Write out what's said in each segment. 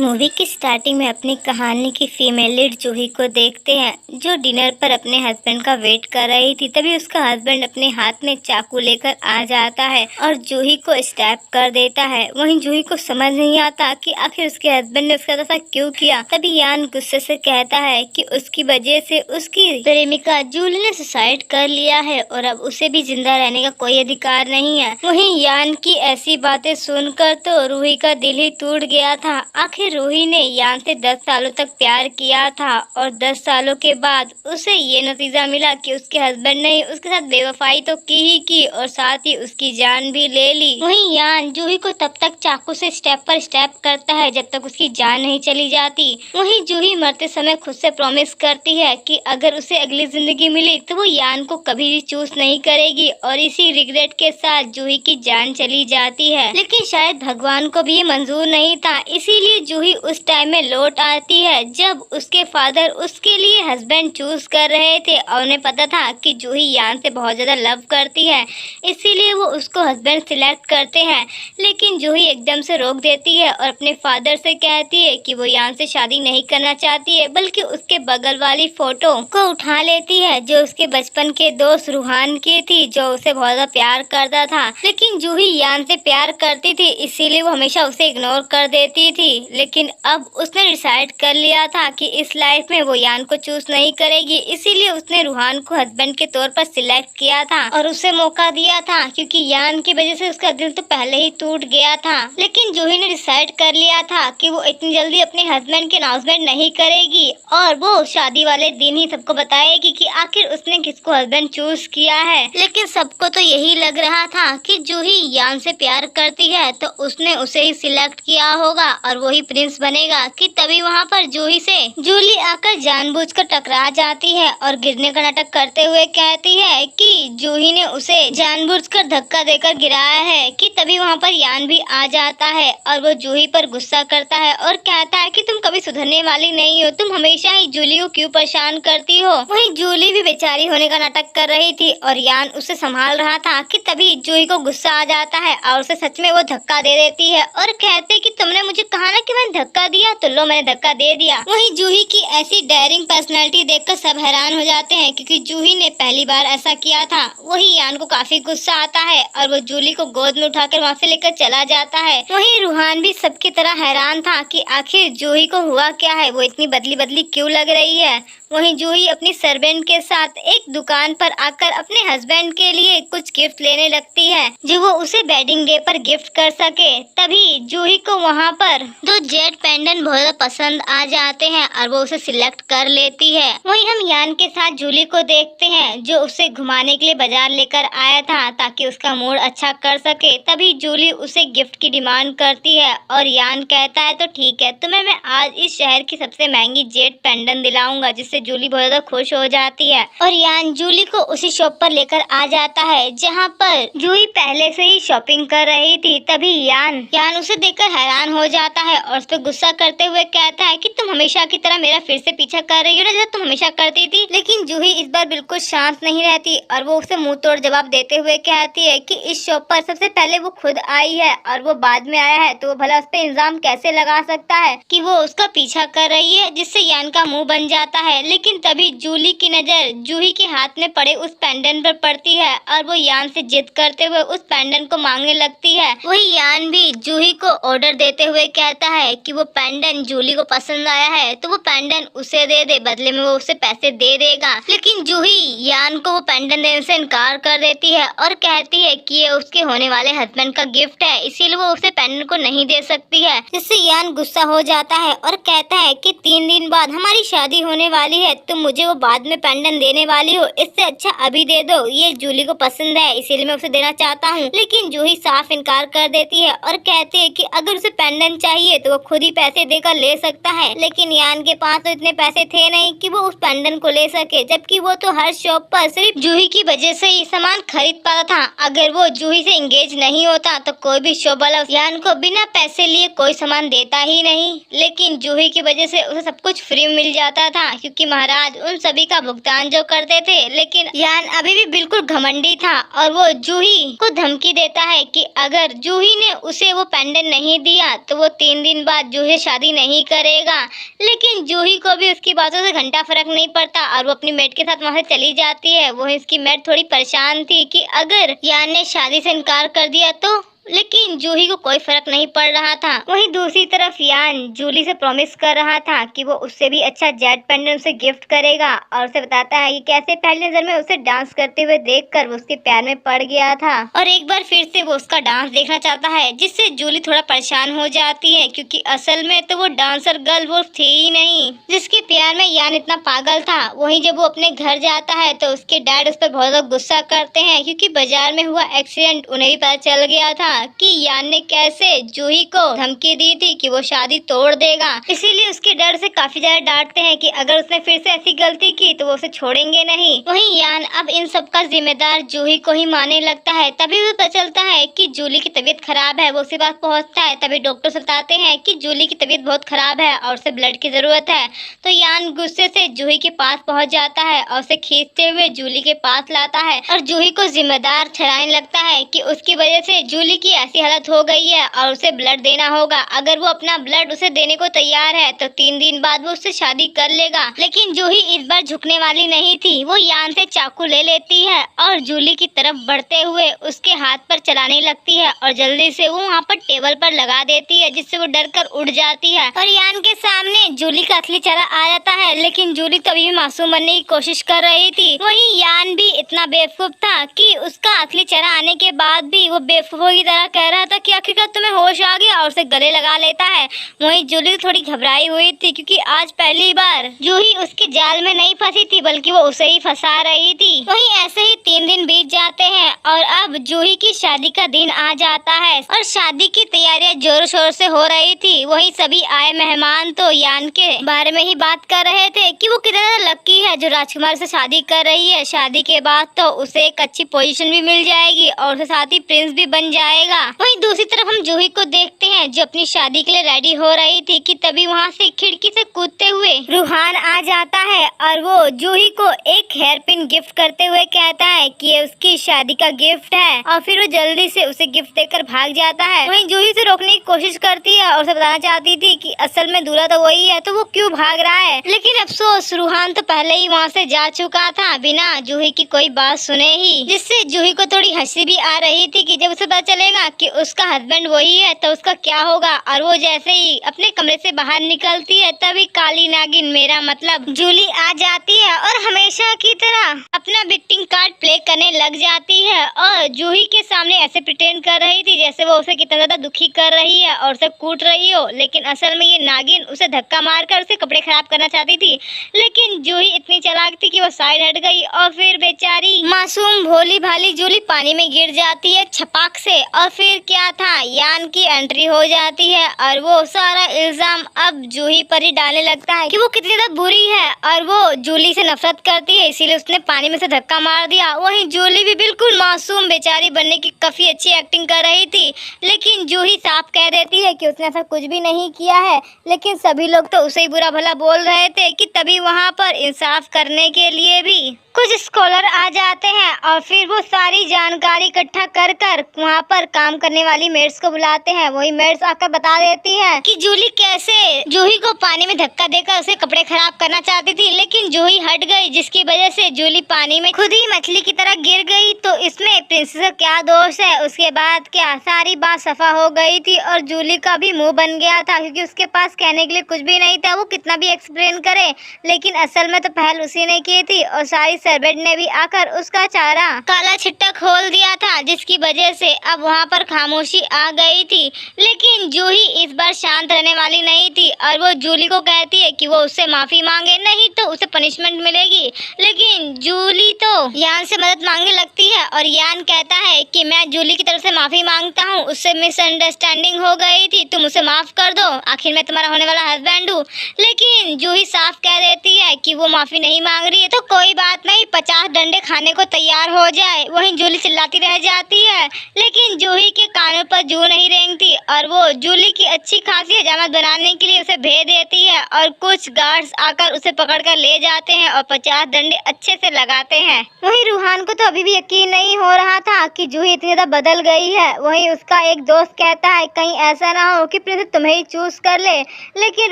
Movie की starting में अपनी कहानी की फीमेल लीड जूही को देखते हैं जो डिनर पर अपने हस्बैंड का वेट कर रही थी। तभी उसका हस्बैंड अपने हाथ में चाकू लेकर आ जाता है और जूही को स्टैप कर देता है। वहीं जूही को समझ नहीं आता कि आखिर उसके हस्बैंड ने उसका ऐसा क्यों किया। तभी यान गुस्से से कहता है कि उसकी वजह से उसकी प्रेमिका जूली ने सुसाइड कर लिया है और अब उसे भी जिंदा रहने का कोई अधिकार नहीं है। वहीं यान की ऐसी बातें सुनकर तो रूही का दिल ही टूट गया था। आखिर रूही ने यान से 10 सालों तक प्यार किया था और 10 सालों के बाद उसे ये नतीजा मिला कि उसके हस्बैंड ने उसके साथ बेवफाई तो की ही की और साथ ही उसकी जान भी ले ली। वहीं यान जूही को तब तक चाकू से स्टेप पर स्टेप करता है जब तक उसकी जान नहीं चली जाती। वहीं जूही मरते समय खुद से प्रॉमिस करती है कि अगर उसे अगली जिंदगी मिली तो वो यान को कभी भी चूज नहीं करेगी और इसी रिग्रेट के साथ जूही की जान चली जाती है। लेकिन शायद भगवान को भी ये मंजूर नहीं था, इसीलिए जूही उस टाइम में लौट आती है जब उसके फादर उसके लिए हस्बैंड चूज कर रहे थे और उन्हें पता था कि जूही यान से बहुत ज्यादा लव करती है, इसीलिए वो उसको हस्बैंड सिलेक्ट करते हैं। लेकिन जूही एकदम से रोक देती है और अपने फादर से कहती है कि वो यान से शादी नहीं करना चाहती है बल्कि उसके बगल वाली फोटो को उठा लेती है जो उसके बचपन के दोस्त रूहान की थी जो उसे बहुत ज्यादा प्यार करता था। लेकिन जूही यान से प्यार करती थी इसीलिए वो हमेशा उसे इग्नोर कर देती थी। लेकिन अब उसने डिसाइड कर लिया था कि इस लाइफ में वो यान को चूज नहीं करेगी, इसीलिए उसने रूहान को हस्बैंड के तौर पर सिलेक्ट किया था और उसे मौका दिया था क्योंकि यान की वजह से उसका दिल तो पहले ही टूट गया था। लेकिन जूही ने डिसाइड कर लिया था कि वो इतनी जल्दी अपने हस्बैंड के अनाउंसमेंट नहीं करेगी और वो शादी वाले दिन ही सबको बताएगी कि आखिर उसने किसको हस्बैंड चूज किया है। लेकिन सबको तो यही लग रहा था कि जूही यान से प्यार करती है तो उसने उसे ही सिलेक्ट किया होगा और वही प्रिंस बनेगा कि तभी वहाँ पर जूही से जूली आकर जानबूझकर टकरा जाती है और गिरने का नाटक करते हुए कहती है कि जूही ने उसे जानबूझकर धक्का देकर गिराया है कि तभी वहाँ पर यान भी आ जाता है और वो जूही पर गुस्सा करता है और कहता है कि तुम कभी सुधरने वाली नहीं हो, तुम हमेशा ही जूली को क्यों परेशान करती हो। वहीं जूली भी बेचारी होने का नाटक कर रही थी और यान उसे संभाल रहा था कि तभी जूही को गुस्सा आ जाता है और उसे सच में वो धक्का दे देती है और कहते कि तुमने मुझे कहा ना कि मैंने धक्का दिया, तो लो मैंने धक्का दे दिया। वहीं जूही की ऐसी डेयरिंग पर्सनालिटी देखकर सब हैरान हो जाते हैं क्योंकि जूही ने पहली बार ऐसा किया था। वहीं यान को काफी गुस्सा आता है और वो जूली को गोद में उठाकर वहाँ से लेकर चला जाता है। वहीं रूहान भी सबकी तरह हैरान था कि आखिर जूही को हुआ क्या है, वो इतनी बदली बदली क्यों लग रही है। वहीं जूही अपनी सर्वेंट के साथ एक दुकान पर आकर अपने हस्बैंड के लिए कुछ गिफ्ट लेने लगती है जो वो उसे वेडिंग डे पर गिफ्ट कर सके। तभी जूही को वहाँ पर 2 जेड पेंडेंट बहुत ज्यादा पसंद आ जाते हैं और वो उसे सिलेक्ट कर लेती है। वहीं हम यान के साथ जूली को देखते हैं जो उसे घुमाने के लिए बाजार लेकर आया था ताकि उसका मूड अच्छा कर सके। तभी जूली उसे गिफ्ट की डिमांड करती है और यान कहता है तो ठीक है, तुम्हें मैं आज इस शहर की सबसे महंगी जेड पेंडेंट दिलाऊंगा, जिससे जूली बहुत ज्यादा खुश हो जाती है और यान जूली को उसी शॉप पर लेकर आ जाता है जहाँ पर जूही पहले से ही शॉपिंग कर रही थी। तभी यान उसे देखकर हैरान हो जाता है और उस पर गुस्सा करते हुए कहता है कि तुम हमेशा की तरह मेरा फिर से पीछा कर रही हो ना, जैसा तुम हमेशा करती थी। लेकिन जूही इस बार बिल्कुल शांत नहीं रहती और वो उसे मुंह तोड़ जवाब देते हुए कहती है कि इस शॉप पर सबसे पहले वो खुद आई है और वो बाद में आया है तो वो भला उस पर इल्जाम कैसे लगा सकता है कि वो उसका पीछा कर रही है, जिससे यान का मुंह बन जाता है। लेकिन तभी जूली की नजर जूही के हाथ में पड़े उस पेंडेंट पर पड़ती है और वो यान से जिद करते हुए उस पेंडेंट को मांगने लगती है। वही यान भी जूही को ऑर्डर देते हुए कहता है कि वो पेंडेंट जूली को पसंद आया है तो वो पेंडेंट उसे दे दे, बदले में वो उसे पैसे दे देगा। लेकिन जूही यान को वो पेंडेंट देने से इनकार कर देती है और कहती है कि ये उसके होने वाले हस्बैंड का गिफ्ट है, इसीलिए वो उसे पेंडेंट को नहीं दे सकती है। जिससे यान गुस्सा हो जाता है और कहता है कि 3 दिन बाद हमारी शादी होने वाली है, तुम मुझे वो बाद में पेंडेंट देने वाली हो, इससे अच्छा अभी दे दो, ये जूली को पसंद है इसीलिए मैं उसे देना चाहता हूँ। लेकिन जूही साफ इनकार कर देती है और कहती है कि अगर उसे पेंडेंट चाहिए तो वो खुद ही पैसे देकर ले सकता है। लेकिन यान के पास तो इतने पैसे थे नहीं कि वो उस पेंडेंट को ले सके, जबकि वो तो हर शॉप पर सिर्फ जूही की वजह से ही सामान खरीद पाता था। अगर वो जूही से एंगेज नहीं होता तो कोई भी शॉप वाला यान को बिना पैसे लिए कोई सामान देता ही नहीं। लेकिन जूही की वजह से उसे सब कुछ फ्री मिल जाता था क्योंकि महाराज उन सभी का भुगतान जो करते थे। लेकिन यान अभी भी बिल्कुल घमंडी था और वो जूही को धमकी देता है कि अगर जूही ने उसे वो पेंडेंट नहीं दिया तो वो 3 दिन बाद जूही से शादी नहीं करेगा। लेकिन जूही को भी उसकी बातों से घंटा फर्क नहीं पड़ता और वो अपनी मेट के साथ वहाँ से चली जाती है। वो इसकी मेट थोड़ी परेशान थी कि अगर यान ने शादी से इनकार कर दिया तो, लेकिन जूही को कोई फर्क नहीं पड़ रहा था। वहीं दूसरी तरफ यान जूली से प्रॉमिस कर रहा था कि वो उससे भी अच्छा जेड पेंडेंट उसे गिफ्ट करेगा और उसे बताता है कि कैसे पहली नजर में उसे डांस करते हुए देखकर वो उसके प्यार में पड़ गया था और एक बार फिर से वो उसका डांस देखना चाहता है, जिससे जूली थोड़ा परेशान हो जाती है क्योंकि असल में तो वो डांसर गर्ल वो थी ही नहीं जिसके प्यार में यान इतना पागल था। वहीं जब वो अपने घर जाता है तो उसके डैड उस पर बहुत ज्यादा गुस्सा करते हैं क्योंकि बाजार में हुआ एक्सीडेंट उन्हें भी पता चल गया था कि यान ने कैसे जूही को धमकी दी थी कि वो शादी तोड़ देगा। इसीलिए उसके डर से काफी ज्यादा डांटते हैं कि अगर उसने फिर से ऐसी गलती की तो वो उसे छोड़ेंगे नहीं। वहीं यान अब इन सब का जिम्मेदार जूही को ही मानने लगता है। तभी वो पता चलता है कि जूली की तबीयत खराब है। वो उसके पास पहुंचता है तभी डॉक्टर से बताते हैं कि जूली की तबीयत बहुत खराब है और उसे ब्लड की जरूरत है। तो यान गुस्से से जूही के पास पहुंच जाता है और उसे खींचते हुए जूली के पास लाता है और जूही को जिम्मेदार ठहराने लगता है कि उसकी वजह से जूली की ऐसी हालत हो गई है और उसे ब्लड देना होगा। अगर वो अपना ब्लड उसे देने को तैयार है तो 3 दिन बाद वो उससे शादी कर लेगा। लेकिन जूही इस बार झुकने वाली नहीं थी। वो यान से चाकू ले लेती है और जूली की तरफ बढ़ते हुए उसके हाथ पर चलाने लगती है और जल्दी से वो वहाँ पर टेबल पर लगा देती है जिससे वो डर कर उड़ जाती है और यान के सामने जूली का असली चेहरा आ जाता है। लेकिन जूली तभी भी मासूम बनने की कोशिश कर रही थी। वहीं यान भी इतना बेवकूफ था कि उसका असली चेहरा आने के बाद भी वो बेवकूफों की तरह कह रहा था कि आखिरकार तुम्हें होश आ गया और उसे गले लगा लेता है। वहीं जूली थोड़ी घबराई हुई थी क्योंकि आज पहली बार जूही उसके जाल में नहीं फंसी थी बल्कि वो उसे ही फंसा रही थी। वहीं ऐसे ही 3 दिन बीत जाते हैं और अब जूही की शादी का दिन आ जाता है और शादी की तैयारियां जोर शोर से हो रही थी। वहीं सभी आए मेहमान तो यान के बारे में ही बात कर रहे थे कि वो कितना लकी है जो राजकुमार से शादी कर रही है। शादी के बाद तो उसे एक अच्छी पोजीशन भी मिल जाएगी और उसके साथ ही प्रिंस भी बन जाएगा। वहीं दूसरी तरफ हम जूही को देखते हैं जो अपनी शादी के लिए रेडी हो रही थी कि तभी वहाँ से खिड़की से कूदते हुए रूहान आ जाता है और वो जूही को एक हेयर पिन गिफ्ट करते हुए कहता है कि ये उसकी शादी का गिफ्ट है और फिर वो जल्दी से उसे गिफ्ट देकर भाग जाता है। वहीं जूही से रोकने की कोशिश करती है और उसे बताना चाहती थी कि असल में दूल्हा तो वही है तो वो क्यों भाग रहा है। लेकिन अफसोस रूहान तो पहले ही वहाँ से जा चुका था बिना जूही की कोई बात सुने ही, जिससे जूही को थोड़ी हंसी भी आ रही थी कि जब उसे पता चलेगा कि उसका हस्बैंड वही है तो उसका क्या होगा। और वो जैसे ही अपने कमरे से बाहर निकलती है तभी काली नागिन मेरा मतलब जूली आ जाती है और हमेशा की तरह अपना विक्टिम कार्ड प्ले करने लग जाती है और जूही के सामने ऐसे प्रिटेंड कर रही थी जैसे वो उसे कितना ज्यादा दुखी कर रही है और उसे कूट रही हो। लेकिन असल में ये नागिन उसे धक्का मारकर उसे कपड़े खराब करना चाहती थी। लेकिन जूही इतनी चालाक थी कि वो साइड हट गई और फिर बेचारी मासूम भोली भाली जूली पानी में गिर जाती है छपाक से। और फिर क्या था, यान की एंट्री हो जाती है और वो सारा इल्जाम अब जूही पर ही डालने लगता है कि वो कितनी ज्यादा बुरी है और वो जूली से नफरत करती है इसीलिए उसने पानी में से धक्का मार दिया। वहीं जूली भी बिल्कुल मासूम बेचारी बनने की काफी अच्छी एक्टिंग कर रही थी। लेकिन जूही साफ कह देती है कि उसने ऐसा कुछ भी नहीं किया है। लेकिन सभी लोग तो उसे ही बुरा भला बोल रहे थे कि तभी वहाँ पर इंसाफ करने के लिए भी कुछ स्कॉलर आ जाते हैं और फिर वो सारी जानकारी इकट्ठा कर कर वहाँ पर काम करने वाली मेड्स को बुलाते हैं। वही मेड्स आकर बता देती है कि जूली कैसे जूही को पानी में धक्का देकर उसे कपड़े खराब करना चाहती थी। लेकिन जूही हट गई जिसकी वजह से जूली पानी में खुद ही मछली की तरह गिर गई। तो इसमें प्रिंसेस का क्या दोष है। उसके बाद क्या सारी बात सफा हो गई थी और जूली का भी मुंह बन गया था क्योंकि उसके पास कहने के लिए कुछ भी नहीं था। वो कितना भी एक्सप्लेन करे लेकिन असल में तो पहल उसी ने की थी और सारी सर्वेंट ने भी आकर उसका चारा काला छिट्टा खोल दिया था जिसकी वजह से अब वहाँ पर खामोशी आ गई थी। लेकिन जूही इस बार शांत रहने वाली नहीं थी और वो जूली को कहती है कि वो उससे माफी मांगे नहीं तो उसे पनिशमेंट मिलेगी। लेकिन जूली तो यान से मदद मांगने लगती है और यान कहता है कि मैं जूली की तरफ से माफी मांगता हूँ, उससे मिसअंडरस्टैंडिंग हो गई थी, तुम उसे माफ कर दो, आखिर मैं तुम्हारा होने वाला हस्बैंड हूँ। लेकिन जूही साफ कह देती है कि वो माफी नहीं मांग रही है तो कोई बात ही 50 डंडे खाने को तैयार हो जाए। वहीं जूली चिल्लाती रह जाती है, लेकिन जूही के कानों पर जू नहीं रेंगती और वो जूली की अच्छी खासी हजामत बनाने के लिए उसे भेज देती है और कुछ गार्ड्स आकर उसे पकड़कर ले जाते हैं और 50 डंडे अच्छे से लगाते हैं। वहीं रूहान को तो अभी भी यकीन नहीं हो रहा था कि जूही इतनी ज्यादा बदल गई है। वहीं उसका एक दोस्त कहता है कहीं ऐसा ना हो कि प्रिंसेस तुम्हें ही चूज कर ले, लेकिन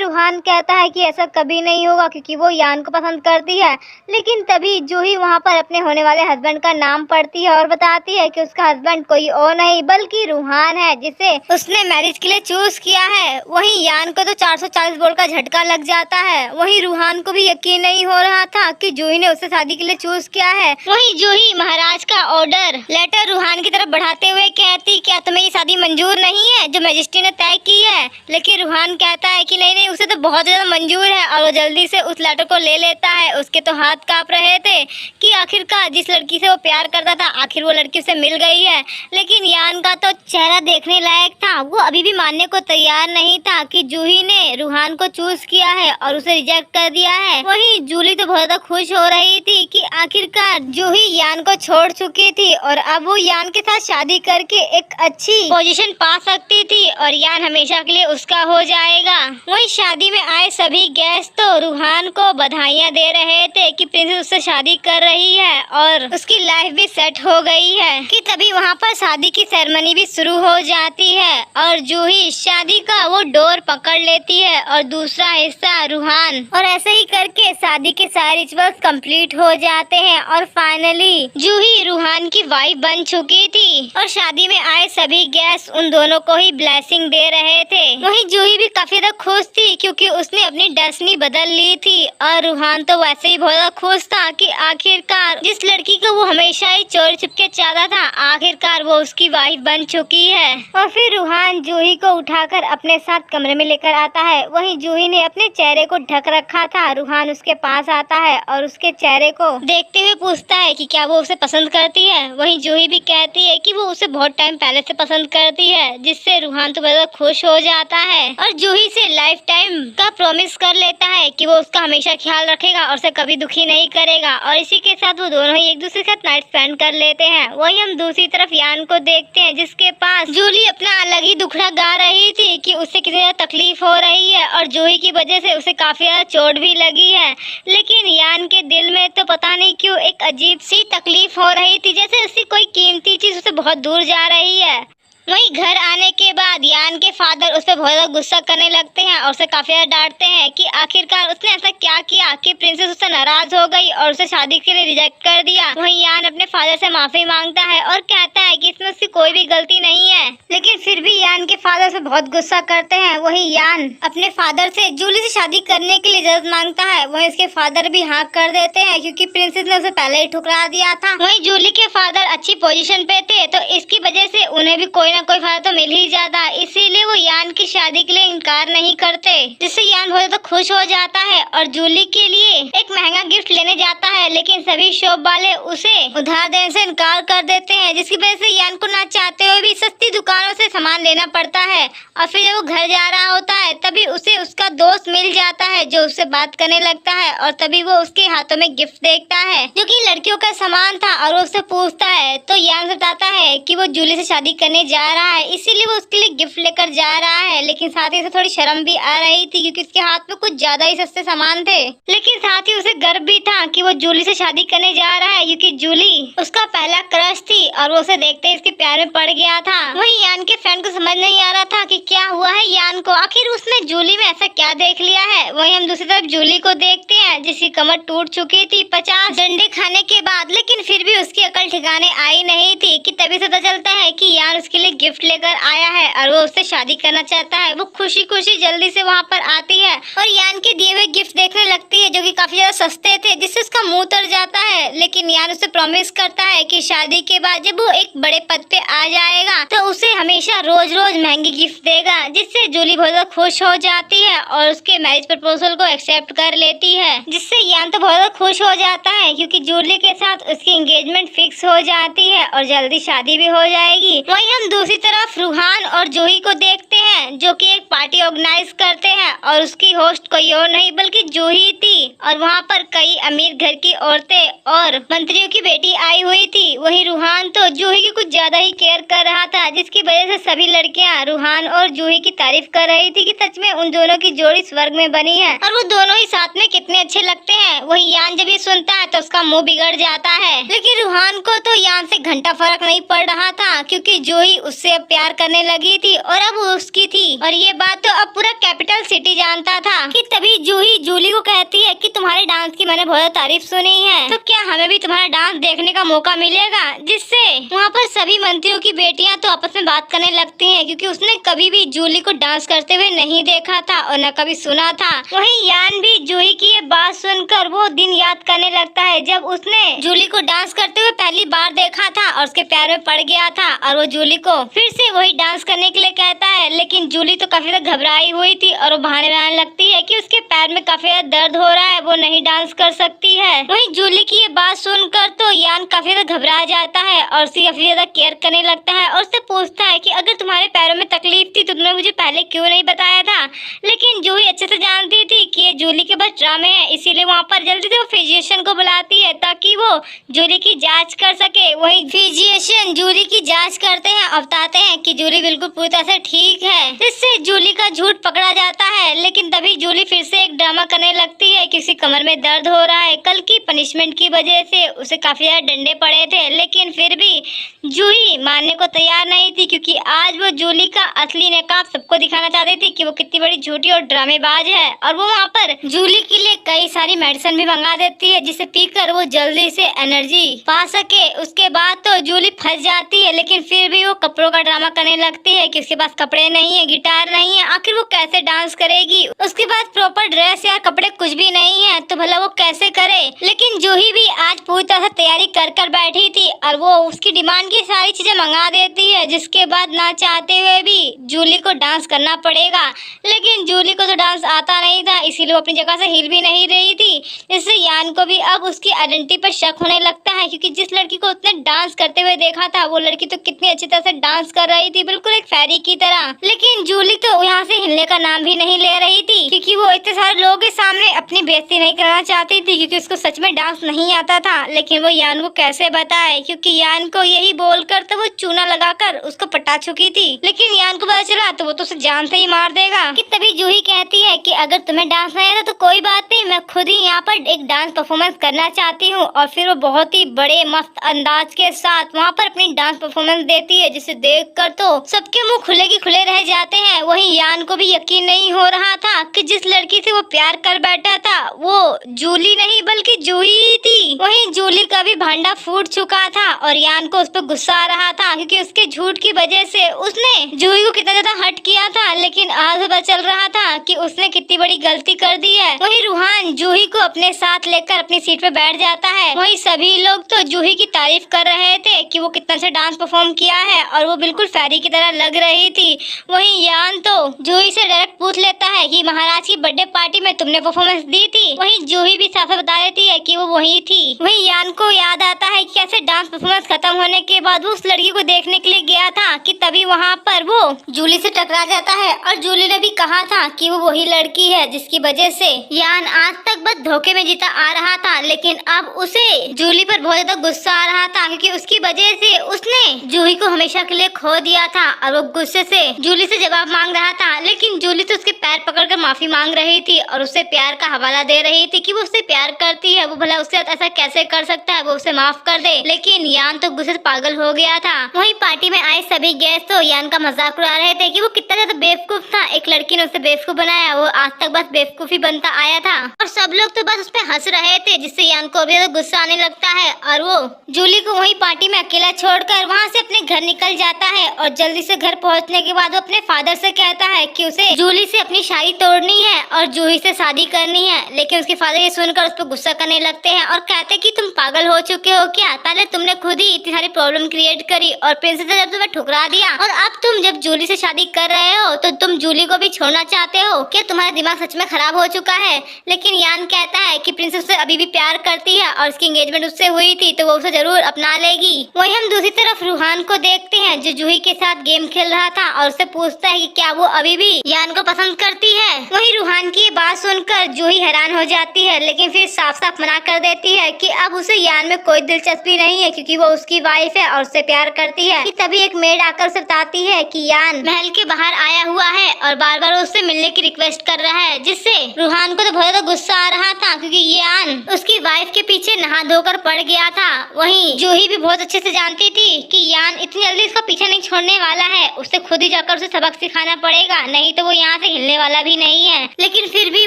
रूहान कहता है कि ऐसा कभी नहीं होगा क्योंकि वो यान को पसंद करती है। लेकिन तभी जूही वहाँ पर अपने होने वाले हस्बैंड का नाम पढ़ती है और बताती है कि उसका हस्बैंड कोई और नहीं बल्कि रूहान है, जिसे उसने मैरिज के लिए चूज किया है। वहीं यान को तो 440 वोल्ट का झटका लग जाता है। वहीं रूहान को भी यकीन नहीं हो रहा था कि जूही ने उसे शादी के लिए चूज किया है। वहीं जूही महाराज का ऑर्डर लेटर रूहान की तरफ बढ़ाते हुए कहती क्या तुम्हें ये शादी मंजूर नहीं है जो मजिस्ट्री ने तय की है। लेकिन रूहान कहता है कि नहीं नहीं उसे तो बहुत ज्यादा मंजूर है और वो जल्दी से उस लेटर को ले लेता है। उसके तो हाथ कांप रहे थे कि आखिरकार जिस लड़की से वो प्यार करता था आखिर वो लड़की उसे मिल गई है। लेकिन यान का तो चेहरा देखने लायक था, वो अभी भी मानने को तैयार नहीं था कि जूही ने रूहान को चूज किया है और उसे रिजेक्ट कर दिया है। वहीं जूली तो बहुत ज्यादा खुश हो रही थी कि आखिरकार जूही यान को छोड़ चुकी थी और अब वो यान के साथ शादी करके एक अच्छी पोजीशन पा सकती थी और यान हमेशा के लिए उसका हो जाएगा। वहीं शादी में आए सभी गेस्ट तो रूहान को बधाइयां दे रहे थे कि प्रिंसेस उससे शादी कर रही है और उसकी लाइफ भी सेट हो गई है। कि तभी वहाँ पर शादी की सेरेमनी भी शुरू हो जाती है और जूही शादी का वो डोर पकड़ लेती है और दूसरा हिस्सा रूहान, और ऐसे ही करके शादी के सारे रिचुअल्स कंप्लीट हो जाते हैं और फाइनली जूही रूहान की वाइफ बन चुकी थी और शादी में आए सभी गेस्ट उन दोनों को ही ब्लेसिंग दे रहे थे। वहीं जूही भी काफी ज्यादा खुश थी क्योंकि उसने अपनी डेस्टिनी बदल ली थी और रूहान तो वैसे ही बहुत ज्यादा खुश था कि आखिरकार जिस लड़की को वो हमेशा ही चोरी छिपके चाहता था आखिरकार वो उसकी वाइफ बन चुकी है। और फिर रूहान जूही को उठाकर अपने साथ कमरे में लेकर आता है। वहीं जूही ने अपने चेहरे को ढक रखा था। रूहान उसके पास आता है और उसके चेहरे को देखते हुए पूछता है कि क्या वो उसे पसंद करती है। वहीं जूही भी कहती है कि वो उसे बहुत टाइम पहले से पसंद करती है, जिससे रूहान तो बहुत खुश हो जाता है और जूही से लाइफ टाइम का प्रॉमिस कर लेता है कि वो उसका हमेशा ख्याल रखेगा और उसे कभी दुखी नहीं करेगा। और इसी के साथ वो दोनों ही एक दूसरे के साथ नाइट स्पेंड कर लेते हैं। वहीं हम दूसरी तरफ यान को देखते हैं जिसके पास जूली अपना अलग ही दुखड़ा गा रही थी कि उसे कितनी ज्यादा तकलीफ हो रही है और जूही की वजह से उसे काफी ज्यादा चोट भी लगी है। लेकिन यान के दिल में तो पता नहीं क्यों एक अजीब सी तकलीफ हो रही थी, जैसे उसकी कोई कीमती चीज उसे बहुत दूर जा रही है। वहीं घर आने के बाद यान के फादर उस पर बहुत ज्यादा गुस्सा करने लगते हैं और उसे काफी ज्यादा डांटते हैं कि आखिरकार उसने ऐसा क्या किया कि प्रिंसेस उससे नाराज हो गई और उसे शादी के लिए रिजेक्ट कर दिया। वहीं यान अपने फादर से माफी मांगता है और कहता है कि इसमें उसकी कोई भी गलती नहीं है, लेकिन फिर भी यान के फादर से बहुत गुस्सा करते हैं। वहीं यान अपने फादर से जूली से शादी करने के लिए इजाजत मांगता है। वहीं उसके फादर भी हाँ कर देते हैं क्योंकि प्रिंसेस ने उसे पहले ही ठुकरा दिया था। वहीं जूली के फादर अच्छी पोजीशन पे थे तो इसकी वजह से उन्हें भी कोई कोई फायदा तो मिल ही जाता, इसीलिए वो यान की शादी के लिए इनकार नहीं करते, जिससे यान बहुत ज्यादा खुश हो जाता है और जूली के लिए एक महंगा गिफ्ट लेने जाता है। लेकिन सभी शॉप वाले उसे उधार देने से इनकार कर देते हैं, जिसकी वजह से यान को ना चाहते हुए भी सस्ती दुकानों से सामान लेना पड़ता है। और फिर जब वो घर जा रहा होता है तभी उसे उसका दोस्त मिल जाता है जो उससे बात करने लगता है और तभी वो उसके हाथों में गिफ्ट देखता है जो कि लड़कियों का सामान था और वो उससे पूछता है तो यान बताता है कि वो जूली से शादी करने जा रहा है, इसीलिए वो उसके लिए गिफ्ट लेकर जा रहा है। लेकिन साथ ही उसे थोड़ी शर्म भी आ रही थी क्योंकि उसके हाथ में कुछ ज्यादा ही सस्ते सामान थे, लेकिन साथ ही उसे गर्व भी था कि वो जूली से शादी करने जा रहा है क्योंकि जूली उसका पहला क्रश थी और वो उसे देखते ही उसके प्यार में पड़ गया था। वहीं यान के फ्रेंड को समझ नहीं आ रहा था कि क्या हुआ है यान को, आखिर उसने जूली में ऐसा क्या देख लिया है। वहीं हम दूसरी तरफ जूली को देखते हैं जिसकी कमर टूट चुकी थी 50 डंडे खाने के बाद, लेकिन फिर भी उसकी अकल ठिकाने आई नहीं थी कि तभी से पता चलता है कि यान उसके लिए गिफ्ट लेकर आया है और वो उससे शादी करना चाहता है। वो खुशी खुशी जल्दी से वहाँ पर आती है और यान के दिए हुए गिफ्ट देखने लगती है जो कि काफी ज्यादा सस्ते थे, जिससे उसका मुंह तर जाता है। लेकिन यान उसे प्रॉमिस करता है कि शादी के बाद जब वो एक बड़े पद पे आ जाएगा तो उसे हमेशा रोज रोज महंगी गिफ्ट देगा, जिससे जूली बहुत ज्यादा खुश हो जाती है और उसके मैरिज प्रपोजल को एक्सेप्ट कर लेती है, जिससे यान तो बहुत खुश हो जाता है क्योंकि जूली के साथ उसकी एंगेजमेंट फिक्स हो जाती है और जल्दी शादी भी हो जाएगी। वहीं हम दूसरी तरफ रूहान और जूही को देखते हैं जो कि एक पार्टी ऑर्गेनाइज करते हैं और उसकी होस्ट कोई और नहीं बल्कि जूही थी और वहाँ पर कई अमीर घर की औरतें और मंत्रियों की बेटी आई हुई थी। वहीं रूहान तो जूही की कुछ ज्यादा ही केयर कर रहा था, जिसकी वजह से सभी लड़कियां रूहान और जूही की तारीफ कर रही थी कि सच में उन दोनों की जोड़ी स्वर्ग में बनी है और वो दोनों ही साथ में कितने अच्छे लगते हैं। वही यान जब ये सुनता है तो उसका मुंह बिगड़ जाता है, लेकिन रूहान को तो यान से घंटा फर्क नहीं पड़ रहा था क्योंकि जूही उससे अब प्यार करने लगी थी और अब वो उसकी थी और ये बात तो अब पूरा कैपिटल सिटी जानता था। कि तभी जूही जूली को कहती है कि तुम्हारे डांस की मैंने बहुत तारीफ सुनी है, तो क्या हमें भी तुम्हारा डांस देखने का मौका मिलेगा। जिससे वहाँ पर सभी मंत्रियों की बेटियां तो आपस में बात करने लगती हैं क्योंकि उसने कभी भी जूली को डांस करते हुए नहीं देखा था और न कभी सुना था। वहीं यान भी जूही की ये बात सुनकर वो दिन याद करने लगता है जब उसने जूली को डांस करते हुए पहली बार देखा था और उसके प्यार में पड़ गया था और वो जूली को फिर से वही डांस करने के लिए कहता है। लेकिन जूली तो काफी ज्यादा घबराई हुई थी और वो बहाने बनाने लगती है कि उसके पैर में काफी ज्यादा दर्द हो रहा है, वो नहीं डांस कर सकती है। वहीं जूली की ये बात सुनकर तो यान काफी ज्यादा घबरा जाता है और उसकी काफी ज्यादा केयर करने लगता है और उससे पूछता है कि अगर तुम्हारे पैरों में तकलीफ थी तो तुमने मुझे पहले क्यों नहीं बताया था। लेकिन जूही अच्छे से जानती थी कि ये जूली के बस ड्रामे हैं, इसीलिए वहाँ पर जल्दी से वो फिजिशियन को बुलाती है ताकि वो जूली की जांच कर सके। वही फिजिशियन जूली की जांच करते हैं और बताते हैं कि जूली बिल्कुल पूरी तरह से ठीक है, जिससे जूली का झूठ पकड़ा जाता है। लेकिन तभी जूली फिर से एक ड्रामा करने लगती है कि उसकी कमर में दर्द हो रहा है, कल की पनिशमेंट की वजह से उसे काफी ज्यादा डंडे पड़े थे। लेकिन फिर भी जूही मानने को तैयार नहीं थी क्योंकि आज वो जूली का असली नकाब सबको दिखाना चाहती थी कि वो कितनी बड़ी झूठी और ड्रामेबाज है और वो वहाँ पर जूली के लिए कई सारी मेडिसिन भी मंगा देती है जिसे पीकर वो जल्दी से एनर्जी पा सके। उसके बाद तो जूली फंस जाती है, लेकिन फिर भी वो कपड़ों का ड्रामा करने लगती है कि उसके पास कपड़े नहीं है, गिटार नहीं है, आखिर वो कैसे डांस करेगी। उसके पास प्रॉपर ड्रेस या कपड़े कुछ भी नहीं है तो भला वो कैसे करे। लेकिन जूही भी आज पूरी तरह से तैयारी कर बैठी थी और वो उसकी डिमांड की सारी चीजें मंगा देती है, जिसके बाद ना चाहते हुए भी जूली को डांस करना पड़ेगा। लेकिन जूली को तो डांस आता नहीं था, इसीलिए वो अपनी जगह से हिल भी नहीं रही थी। इससे यान को भी अब उसकी आइडेंटिटी पर शक होने लगता है क्योंकि जिस लड़की को उसने डांस करते हुए देखा था वो लड़की तो कितनी अच्छी तरह से डांस कर रही थी, बिल्कुल एक फेरी की तरह। लेकिन जूली तो यहाँ से हिलने का नाम भी नहीं ले रही थी क्योंकि वो इतने सारे लोगों के सामने अपनी बेइज्जती नहीं करना चाहती थी क्योंकि उसको सच में डांस नहीं आता था। लेकिन वो यान को कैसे बताए क्योंकि यान को यही बोलकर तो वो चूना लगाकर उसको पटा चुकी थी। लेकिन यान को पता चला तो वो तो उसे जान से ही मार देगा। कि तभी जूही कहती है कि अगर तुम्हें डांस नहीं आता तो कोई बात नहीं, मैं खुद ही यहाँ पर एक डांस परफॉर्मेंस करना चाहती हूँ। और फिर वो बहुत ही बड़े मस्त अंदाज के साथ वहाँ पर अपनी डांस परफॉर्मेंस देती है जिसे देखकर तो सबके मुंह खुले की खुले रह जाते हैं। वहीं यान को भी यकीन नहीं हो रहा था कि जिस लड़की से वो प्यार कर बैठा था वो जूली नहीं बल्कि जूही थी। वहीं जूली का भी भांडा फूट चुका था और यान को उस पर गुस्सा आ रहा था क्योंकि उसके झूठ की वजह से उसने जूही को कितना ज्यादा हर्ट किया था। लेकिन आज पता चल रहा था कि उसने कितनी बड़ी गलती कर दी है। वहीं रूहान जूही को अपने साथ लेकर अपनी सीट पे बैठ जाता है। वहीं सभी लोग तो जूही की तारीफ कर रहे थे कि वो कितना अच्छा डांस परफॉर्म किया है और वो बिल्कुल फेरी की तरह लग रही थी। वहीं यान तो जूही से डायरेक्ट पूछ लेता है कि महाराज की बर्थडे पार्टी में तुमने परफॉर्मेंस दी थी। वहीं जूही भी साफ बता देती है कि वो वही थी। वहीं यान को याद आता है कि कैसे डांस परफॉर्मेंस खत्म होने के बाद वो उस लड़की को देखने के लिए गया था कि तभी वहाँ पर वो जूली से टकरा जाता है और जूली ने भी कहा था कि वो वही लड़की है जिसकी वजह से यान आज तक बस धोखे में जीता आ रहा था। लेकिन अब उसे जूली पर बहुत ज्यादा गुस्सा आ रहा था क्योंकि उसकी वजह से उसने जूही को हमेशा के लिए खो दिया था और वो गुस्से से जूली से जवाब मांग रहा था। लेकिन जूली तो उसके पैर पकड़कर माफी मांग रही थी और उससे प्यार का हवाला दे रही थी कि वो उससे प्यार करती है, वो भला उसके साथ ऐसा कैसे कर सकता है, वो उसे माफ कर दे। लेकिन यान तो गुस्से से पागल हो गया था। वहीं पार्टी में आए सभी गेस्ट तो यान का मजाक उड़ा रहे थे कि वो कितना ज्यादा बेवकूफ था, एक लड़की ने उसे बेवकूफ बनाया, वो आज तक बस बेवकूफी बनता आया था। और सब लोग तो बस उस पर हंस रहे थे जिससे यान को भी गुस्सा आने लगता है और वो जूली को वहीं पार्टी में अकेला छोड़कर वहाँ से अपने घर निकल जाता है। और जल्दी से घर पहुँचने के बाद वो अपने फादर से कहता है कि उसे जूली से अपनी शादी तोड़नी है और जूही से शादी करनी है। लेकिन उसके फादर ये सुनकर उस पर गुस्सा करने लगते हैं और कहते हैं कि तुम पागल हो चुके हो क्या? पहले तुमने खुद ही इतनी सारी प्रॉब्लम क्रिएट करी और प्रिंसेस ने जब तुम्हें ठुकरा दिया, और अब तुम जब जूली से शादी कर रहे हो तो तुम जूली को भी छोड़ना चाहते हो क्या? तुम्हारा दिमाग सच में खराब हो चुका है। लेकिन यान कहता है कि प्रिंसेस उसे अभी भी प्यार करती है और उसकी एंगेजमेंट उससे हुई थी तो वो उसे जरूर अपना लेगी। वहीं हम दूसरी तरफ रूहान को देखते हैं जो जूही के साथ गेम खेल रहा था और उससे पूछता है कि क्या वो अभी भी यान को पसंद करती है। वहीं रूहान की ये बात सुनकर जूही हैरान हो जाती है, लेकिन फिर साफ साफ मना कर देती है कि अब उसे यान में कोई दिलचस्पी नहीं है क्योंकि वो उसकी वाइफ है और उससे प्यार करती है। कि तभी एक मेड आकर उसे बताती है कि यान महल के बाहर आया हुआ है और बार बार उससे मिलने की रिक्वेस्ट कर रहा है, जिससे रूहान को तो बहुत ज्यादा गुस्सा आ रहा था क्योंकि यान उसकी वाइफ के पीछे नहा धोकर पड़ गया था। वहीं जूही भी बहुत अच्छे से जानती थी कि यान इतनी जल्दी इसका पीछा नहीं छोड़ने वाला है, उसे खुद ही जाकर उसे सबक सिखाना पड़ेगा, नहीं तो वो यहाँ से हिलने वाला भी नहीं है। लेकिन फिर भी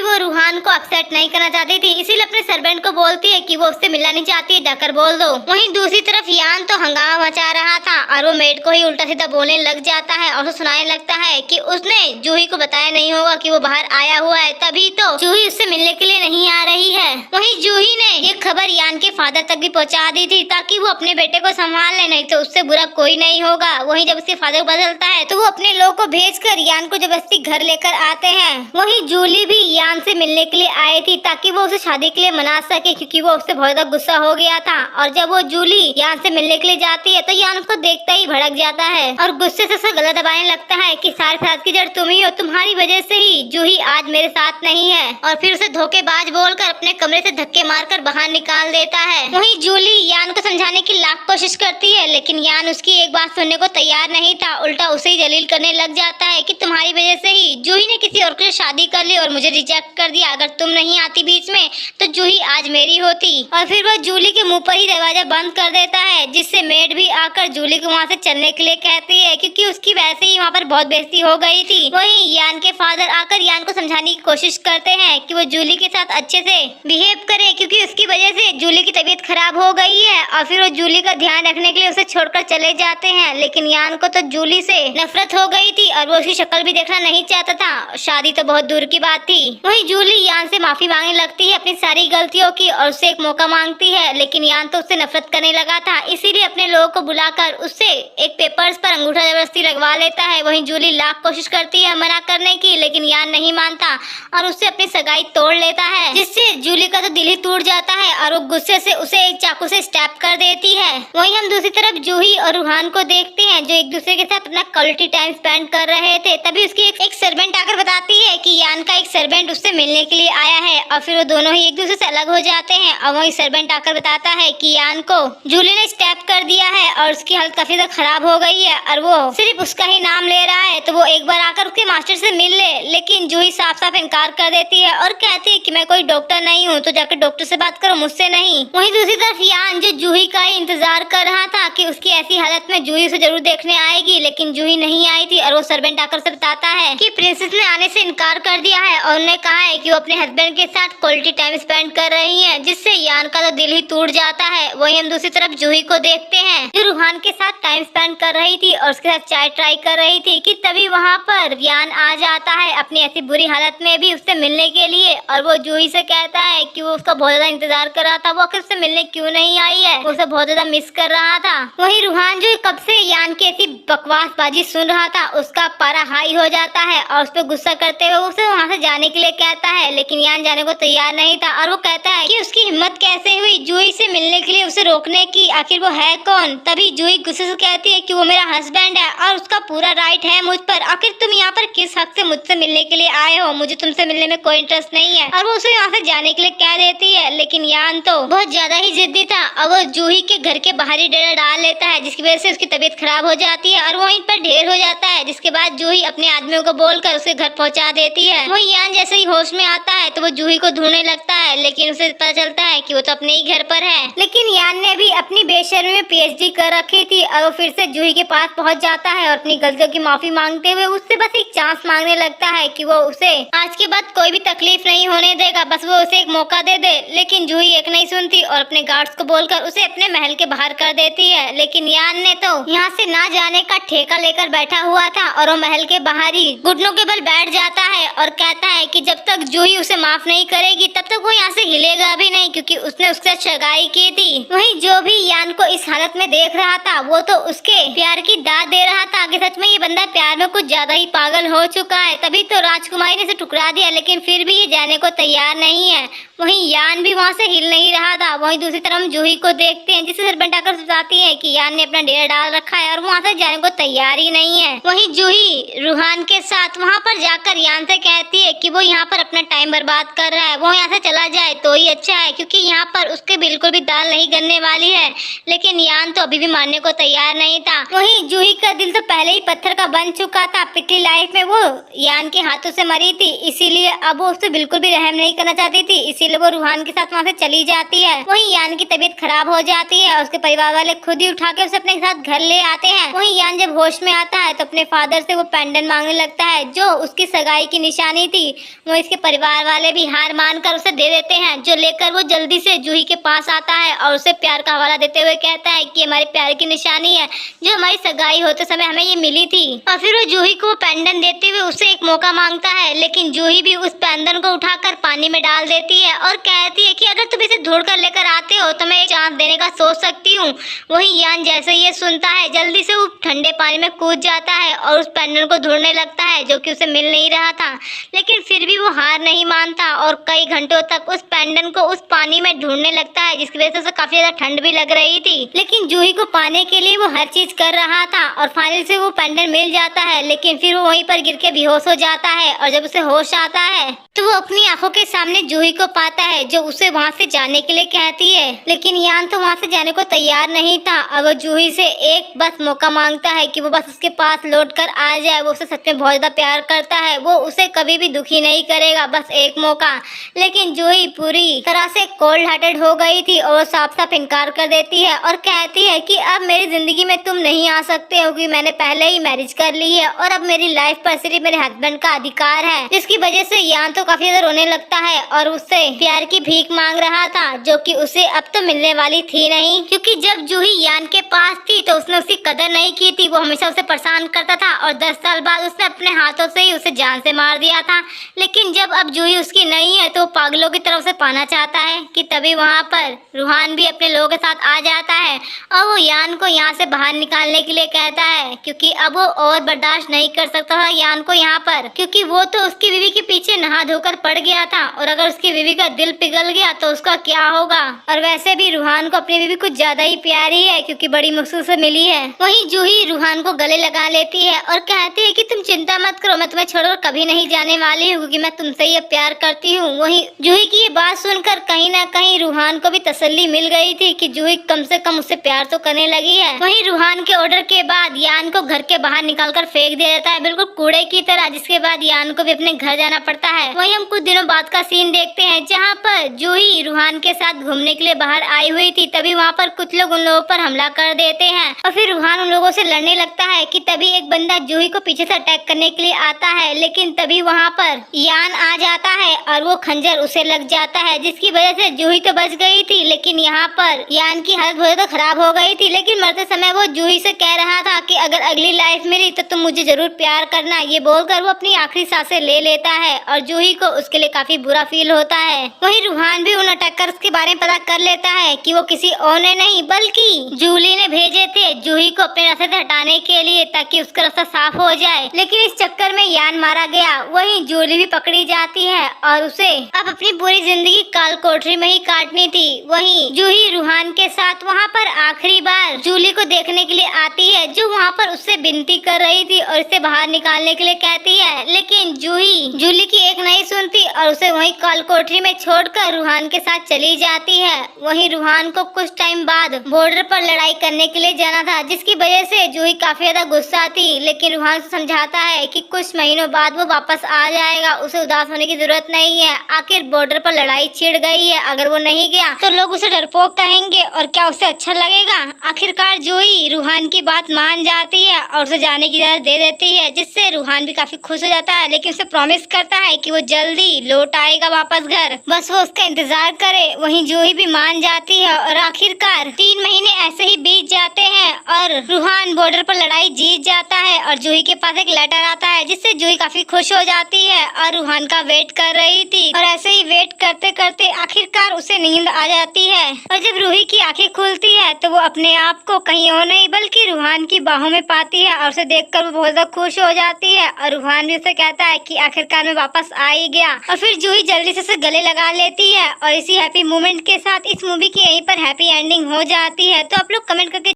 वो रूहान को अपसेट नहीं करना चाहती थी, इसीलिए अपने सर्वेंट को बोलती है कि वो उससे मिलना नहीं चाहती है, जाकर बोल दो। वहीं दूसरी तरफ यान तो हंगामा मचा रहा था और वो मेड को ही उल्टा सीधा बोलने लग जाता है और उसे सुनाने लगता है कि उसने जूही को बताया नहीं होगा कि वो बाहर आया हुआ है, तभी तो जूही उससे मिलने के लिए नहीं आ रही है। वहीं जूही ने ये खबर यान के फादर तक भी पहुंचा दी थी ताकि वो अपने बेटे को संभाल ले, नहीं तो उससे बुरा कोई नहीं होगा। वहीं जब उसके फादर बदलता है तो वो अपने लोग को भेजकर यान को जबरदस्ती घर लेकर आते हैं। वहीं जूली भी यान से मिलने के लिए आई थी ताकि वो उसे शादी के लिए मना सके क्योंकि वो उससे बहुत ज्यादा गुस्सा हो गया था। और जब वो जूली यान से मिलने के लिए जाती है तो यान उसको देखता ही भड़क जाता है और गुस्से से उसे गला दबाने लगता है कि सारे साथ की जड़ तुम ही हो, तुम्हारी वजह से ही जूही आज मेरे साथ नहीं है। और फिर उसे धोखेबाज बोलकर अपने कमरे से धक्के मारकर बाहर निकाल देता है। वहीं जूली यान को समझाने की लाख कोशिश करती है लेकिन यान उसकी एक बात सुनने को तैयार नहीं था, उल्टा उसे ही जलील करने लग जाता है कि तुम्हारी वजह से ही जूही ने किसी और के शादी कर ली और मुझे रिजेक्ट कर दिया, अगर तुम नहीं आती बीच में तो जूही आज मेरी होती। और फिर वह जूली के मुंह पर ही दरवाजा बंद कर देता है, जिससे मेड भी आकर जूली को वहाँ से चलने के लिए कहती है क्योंकि उसकी वैसे ही वहाँ पर बहुत बेइज्जती हो गई थी। वहीं यान के फादर आकर यान को समझाने की कोशिश करते हैं कि वो जूली के साथ अच्छे से बिहेव करे क्योंकि उसकी वजह से जूली की तबीयत खराब हो गई है, और फिर वो जूली का ध्यान रखने के लिए उसे छोड़कर चले जाते हैं। लेकिन यान को तो जूली से नफरत हो गई थी और वो उसकी शक्ल भी देखना नहीं चाहता था, शादी तो बहुत दूर की बात थी। वहीं जूली यान से माफी मांगने लगती है अपनी सारी गलतियों की और उससे एक मौका मांगती है, लेकिन यान तो उससे नफरत करने लगा था, इसीलिए अपने लोगों को बुलाकर उससे एक पेपर्स पर अंगूठा जबरदस्ती लगवा लेता है। वहीं जूली लाख कोशिश करती है मना करने की लेकिन यान नहीं मानता और उससे अपनी सगाई तोड़ लेता है, जिससे जूली का तो दिल ही टूट जाता है और वो गुस्से से उसे एक चाकू से स्टैप कर देती है। वहीं हम दूसरी तरफ जूही और रूहान को देखते हैं जो एक दूसरे के साथ अपना क्वालिटी टाइम स्पेंड कर रहे थे। तभी उसकी एक सर्वेंट आकर बताती है कि यान का एक सर्वेंट उससे मिलने के लिए आया है और फिर वो दोनों ही एक दूसरे से अलग हो जाते हैं। और वही सर्वेंट आकर बताता है कि यान को जूली ने स्टैप कर दिया है और उसकी हालत काफी ज्यादा खराब हो गई है और वो सिर्फ उसका ही नाम ले रहा है, तो वो एक बार आकर उसके मास्टर से मिल ले। लेकिन जूही साफ साफ इनकार कर देती है और कहती है कि मैं कोई डॉक्टर नहीं हूँ, तो जाकर डॉक्टर से बात करो, मुझसे नहीं। वहीं दूसरी तरफ यान जो जूही का ही इंतजार कर रहा था कि उसकी ऐसी हालत में जूही उसे जरूर देखने आएगी, लेकिन जूही नहीं आई थी और वो सर्वेंट आकर उसे बताता है कि प्रिंसेस ने आने से इनकार कर दिया है और उन्हें कहा है कि वो अपने हस्बैंड के साथ क्वालिटी टाइम स्पेंड कर रही है, जिससे यान का तो दिल ही टूट जाता है। वहीं हम दूसरी तरफ जूही को देखते हैं जो रूहान के साथ टाइम स्पेंड कर रही थी और उसके साथ चाय ट्राई कर रही थी कि तभी वहाँ पर यान आ जाता है अपनी ऐसी बुरी हालत में भी उससे मिलने के लिए, और वो जूही से कहता है कि वो उसका बहुत ज्यादा इंतजार कर रहा था, वो आखिर उससे मिलने क्यों नहीं आई है, वो उसे बहुत ज्यादा मिस कर रहा था। वहीं रूहान जो कब से यान की ऐसी बकवासबाजी सुन रहा था उसका पारा हाई हो जाता है और उस पर गुस्सा करते हुए उसे वहाँ से जाने के लिए कहता है, लेकिन यान जाने को तैयार नहीं था और वो कहता है कि उसकी हिम्मत कैसे हुई जूही से मिलने के लिए उसे रोकने की, आखिर वो है कौन। तभी जूही गुस्से से कहती है कि वो मेरा हस्बैंड है और उसका पूरा राइट है मुझ पर, आखिर तुम यहाँ पर किस हक से मुझसे मिलने के लिए आए हो, मुझे तुमसे मिलने में कोई इंटरेस्ट नहीं है। और वो उसे यहाँ से जाने के लिए कह देती है, लेकिन यान तो बहुत ज्यादा ही जिद्दी था और वो जूही के घर के बाहर ही डेरा डाल लेता है, जिसकी वजह से उसकी तबीयत खराब हो जाती है और वो वहीं पर ढेर हो जाता है, जिसके बाद जूही अपने आदमियों को बोलकर उसके घर पहुँचा देती है। वो यान जैसे ही होश में आता है तो वो जूही को ढूंढने लगता है, लेकिन उसे पता चलता है कि वो तो अपने ही घर पर है। लेकिन यान ने भी अपनी बेशर्मी में पीएचडी कर रखी थी और वो फिर से जूही के पास पहुंच जाता है और अपनी गलतियों की माफी मांगते हुए उससे बस एक चांस मांगने लगता है कि वो उसे आज के बाद कोई भी तकलीफ नहीं होने देगा, बस वो उसे एक मौका दे दे। लेकिन जूही एक नहीं सुनती और अपने गार्ड्स को बोलकर उसे अपने महल के बाहर कर देती है। लेकिन यान ने तो यहाँ से ना जाने का ठेका लेकर बैठा हुआ था और वो महल के बाहर ही घुटनों के बल बैठ जाता है और कहता है कि जब तक जूही उसे माफ नहीं करेगी तब तक वो यहाँ से हिलेगा भी नहीं, क्योंकि उसने उससे सगाई की थी। वहीं जो भी यान को इस हालत में देख रहा था वो तो उसके प्यार की दाद दे रहा था कि सच में ये बंदा प्यार में कुछ ज्यादा ही पागल हो चुका है। तभी तो राजकुमारी ने इसे ठुकरा दिया, लेकिन फिर भी ये जाने को तैयार नहीं है। वहीं यान भी वहाँ से हिल नहीं रहा था। वहीं दूसरी तरफ हम जूही को देखते हैं जिसे सरपंच आकर बताती है कि यान ने अपना डेरा डाल रखा है और वहाँ से जाने को तैयार ही नहीं है। वहीं जूही रूहान के साथ वहाँ पर जाकर यान से कहती है कि वो यहाँ पर अपना टाइम बर्बाद कर रहा है, वो यहाँ से चला जाए तो ही अच्छा है, क्योंकि यहाँ पर उसके बिल्कुल भी दाल नहीं गलने वाली है। लेकिन यान तो अभी भी मानने को तैयार नहीं था। वहीं जूही का दिल तो पहले ही पत्थर का बन चुका था। पिछली लाइफ में वो यान के हाथों से मरी थी, इसीलिए अब वो उससे बिल्कुल भी रहम नहीं करना चाहती थी, इसीलिए वो रूहान के साथ वहाँ से चली जाती है। वहीं यान की तबीयत खराब हो जाती है और उसके परिवार वाले खुद ही उठा के उसे अपने साथ घर ले आते हैं। वहीं यान जब होश में आता है तो अपने फादर से वो पेंडेंट मांगने लगता है जो उसकी सगाई की निशानी थी। वो इसके परिवार वाले भी हार मानकर उसे दे देते हैं, जो लेकर वो जल्दी से जूही के पास आता है और उसे प्यार का हवाला देते हुए कहता है कि हमारे प्यार की निशानी है जो हमारी सगाई होते समय हमें ये मिली थी। और फिर वो जूही को पेंडेंट देते हुए उससे एक मौका मांगता है, लेकिन जूही भी उस पेंडेंट को उठाकर पानी में डाल देती है और कहती है कि अगर तुम इसे ढूंढ कर लेकर आते हो तो मैं एक चांस देने का सोच सकती हूँ। वहीं यान जैसे ये सुनता है जल्दी से वो ठंडे पानी में कूद जाता है और उस पेंडेंट को ढूंढने लगता है जो कि उसे मिल नहीं रहा था। लेकिन फिर भी वो हार नहीं मानता और कई घंटों तक उस पेंडेंट को उस पानी में ढूंढने लगता है, जिसकी वजह से उसे काफी ज्यादा ठंड भी लग रही थी। लेकिन जूही को पाने के लिए वो हर चीज कर रहा था और फाइनल से वो पेंडेंट मिल जाता है। लेकिन फिर वो वहीं पर गिर के बेहोश हो जाता है और जब उसे होश आता है तो वो अपनी आंखों के सामने जूही को पाता है जो उसे वहाँ से जाने के लिए कहती है। लेकिन यान तो वहाँ से जाने को तैयार नहीं था और वो जूही से एक बस मौका मांगता है कि वो बस उसके पास लौट कर आ जाए। वो उसे सच में बहुत ज्यादा प्यार करता है, वो उसे कभी भी दुखी नहीं करेगा, बस एक मौका। लेकिन जूही पूरी तरह से कोल्ड हार्टेड हो गई थी और वो साफ साफ इनकार कर देती है और कहती है कि अब मेरी जिंदगी में तुम नहीं आ सकते हो, क्योंकि मैंने पहले ही मैरिज कर ली है और अब मेरी लाइफ पर सिर्फ मेरे हस्बैंड का अधिकार है। जिसकी वजह से यान तो काफी ज्यादा रोने लगता है और उससे प्यार की भीख मांग रहा था, जो कि उसे अब तो मिलने वाली थी नहीं, क्योंकि जब जूही यान के पास थी तो उसने उसकी कदर नहीं की थी। वो हमेशा उसे परेशान करता था और 10 साल बाद उसने अपने हाथों से ही उसे जान से मार दिया था। लेकिन जब अब जूही उसकी नहीं है तो वो पागलों की तरफ से पाना चाहता है कि तभी वहाँ पर रूहान भी अपने लोगों के साथ आ जाता है और वो यान को यहाँ से बाहर निकालने के लिए कहता है, क्योंकि अब वो और बर्दाश्त नहीं कर सकता था यान को यहाँ पर, क्योंकि वो तो उसकी बीवी के पीछे नहा धोकर पड़ गया था और अगर उसकी बीवी का दिल पिघल गया तो उसका क्या होगा। और वैसे भी रूहान को अपनी बीवी कुछ ज्यादा ही प्यारी है, क्योंकि बड़ी मुश्किल से मिली है। वहीं जूही रूहान को गले लगा लेती है और कहती है कि तुम चिंता मत करो, मैं तुम्हें छोड़कर कभी नहीं जाने वाली हूँ, क्योंकि मैं तुमसे ये प्यार करती हूँ। वहीं जूही की ये बात सुनकर कहीं ना कहीं रूहान को भी तसल्ली मिल गई थी कि जूही कम से कम उससे प्यार तो करने लगी है। वहीं रूहान के ऑर्डर के बाद यान को घर के बाहर निकालकर फेंक दिया जाता है, बिल्कुल कूड़े की तरह, जिसके बाद यान को भी अपने घर जाना पड़ता है। वहीं हम कुछ दिनों बाद का सीन देखते हैं जहाँ पर जूही रूहान के साथ घूमने के लिए बाहर आई हुई थी, तभी वहाँ पर कुछ लोग उन लोगों पर हमला कर देते हैं और फिर रूहान उन लोगों से लड़ने लगता है कि तभी एक बंदा जूही को पीछे से अटैक करने के लिए आता है। लेकिन तभी वहाँ पर यान आ जाता है और वो खंजर उसे लग जाता है, जिसकी वजह से जूही तो बच गई थी। लेकिन यहाँ पर यान की हालत बहुत ज्यादा खराब हो गई थी। लेकिन मरते समय वो जूही से कह रहा था कि अगर अगली लाइफ मिली तो तुम मुझे जरूर प्यार करना, ये बोलकर वो अपनी आखिरी सांसें ले लेता है और जूही को उसके लिए काफी बुरा फील होता है। वहीं रूहान भी उन अटैकर्स के बारे में पता कर लेता है कि वो किसी और ने नहीं बल्कि जूली ने भेजे थे जूही को अपने रास्ते से हटाने के लिए, ताकि उसका रास्ता साफ हो जाए। लेकिन इस चक्कर में यान मारा गया। वहीं जूली भी पकड़ी जाती है और उसे अब अपनी पूरी जिंदगी काल कोठरी में ही काटनी थी। वहीं जूही रूहान के साथ वहाँ पर आखिरी बार जूली को देखने के लिए आती है, जो वहाँ पर उससे विनती कर रही थी और इसे बाहर निकालने के लिए कहती है। लेकिन जूही जूली की एक नहीं सुनती और उसे वहीं काल कोठरी में छोड़कर रूहान के साथ चली जाती है। वहीं रूहान को कुछ टाइम बाद बॉर्डर पर लड़ाई करने के लिए जाना था, जिसकी वजह से जूही काफी ज्यादा गुस्सा थी, लेकिन रूहान से समझाता है कि कुछ महीनों बाद वो वापस आ जाएगा, उसे उदास होने की जरूरत नहीं है। आखिर बॉर्डर पर लड़ाई छिड़ गई है, अगर वो नहीं गया तो लोग उसे डरपोक कहेंगे और क्या उसे अच्छा लगेगा। आखिरकार जूही रूहान की बात मान जाती है और उसे जाने की इजाजत दे देती है, जिससे रूहान भी काफी खुश हो जाता है, लेकिन उसे प्रॉमिस करता है कि वो जल्दी लौट आएगा वापस घर, बस वो उसका इंतजार करे। वहीं जूही भी मान जाती है और आखिरकार 3 महीने ऐसे ही बीत जाते हैं और रूहान बॉर्डर पर लड़ाई जीत जाता है और जूही के पास एक लेटर आता है, जिससे जूही काफी खुश हो जाती है और रूहान का वेट कर रही थी। और ऐसे ही वेट करते करते आखिरकार उसे नींद आ जाती है और जब रूही की आंखें खुलती है तो वो अपने आप को कहीं और नहीं बल्कि रूहान की बाहों में पाती है और उसे देखकर वो बहुत ज्यादा खुश हो जाती है। और रूहान भी उसे कहता है कि आखिरकार मैं वापस आ ही गया। और फिर जूही जल्दी से उसे गले लगा लेती है और इसी हैप्पी मोमेंट के साथ इस मूवी की यहीं पर हैप्पी एंडिंग हो जाती है। तो आप लोग कमेंट करके